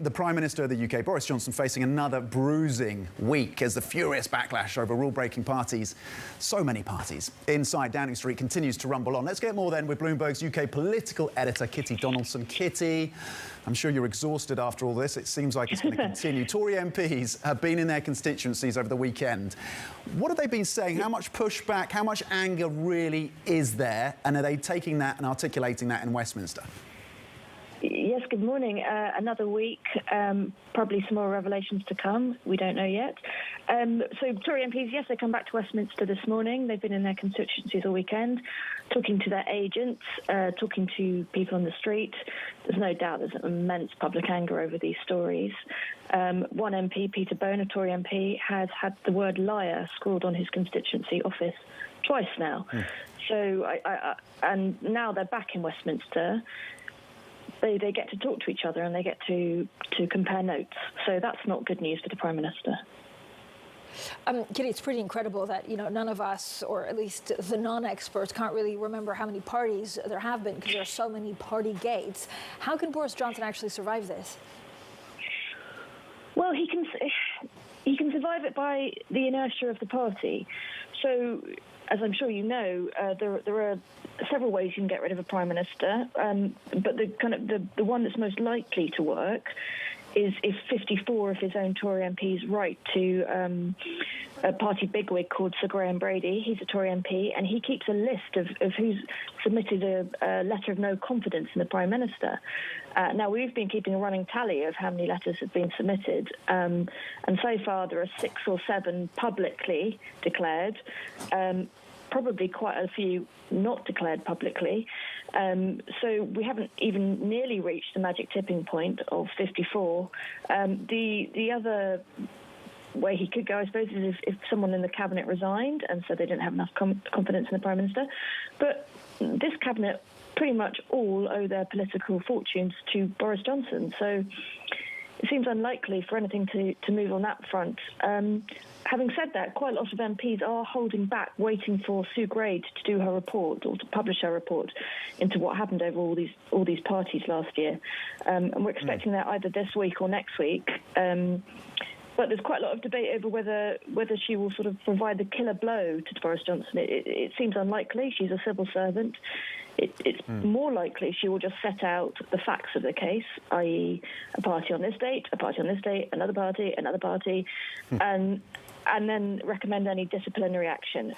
The Prime Minister of the UK, Boris Johnson, facing another bruising week as the furious backlash over rule-breaking parties, so many parties, inside Downing Street continues to rumble on. Let's get more then with Bloomberg's UK political editor, Kitty Donaldson. Kitty, I'm sure you're exhausted after all this. It seems like it's going to continue. Tory MPs have been in their constituencies over the weekend. What have they been saying? How much pushback, how much anger really is there? And are they taking that and articulating that in Westminster? Yes, good morning. Another week, probably some more revelations to come. We don't know yet. So Tory MPs, yes, they come back to Westminster this morning. They've been in their constituencies all weekend, talking to their agents, talking to people on the street. There's no doubt there's immense public anger over these stories. One MP, Peter Bone, a Tory MP, has had the word liar scrawled on his constituency office twice now. So, and now they're back in Westminster. They get to talk to each other and they get to compare notes. So that's not good news for the Prime Minister. Kitty, it's pretty incredible that, none of us, or at least the non-experts, can't really remember how many parties there have been because there are so many Partygates. How can Boris Johnson actually survive this? Well, he can survive it by the inertia of the party. So, as I'm sure you know, there are several ways you can get rid of a prime minister, but the one that's most likely to work is if 54 of his own Tory MPs write to a party bigwig called Sir Graham Brady. He's a Tory MP, and he keeps a list of who's submitted a letter of no confidence in the Prime Minister. Now, we've been keeping a running tally of how many letters have been submitted, and so far there are 6 or 7 publicly declared, probably quite a few not declared publicly. So we haven't even nearly reached the magic tipping point of 54. The other way he could go, I suppose, is if someone in the cabinet resigned and so they didn't have enough confidence in the Prime Minister. But this cabinet pretty much all owe their political fortunes to Boris Johnson. So it seems unlikely for anything to move on that front. Having said that, quite a lot of MPs are holding back, waiting for Sue Gray to do her report or to publish her report into what happened over all these parties last year. And we're expecting that either this week or next week. But there's quite a lot of debate over whether she will sort of provide the killer blow to Boris Johnson. It seems unlikely. She's a civil servant. It's more likely she will just set out the facts of the case, i.e. a party on this date, a party on this date, another party, and then recommend any disciplinary action.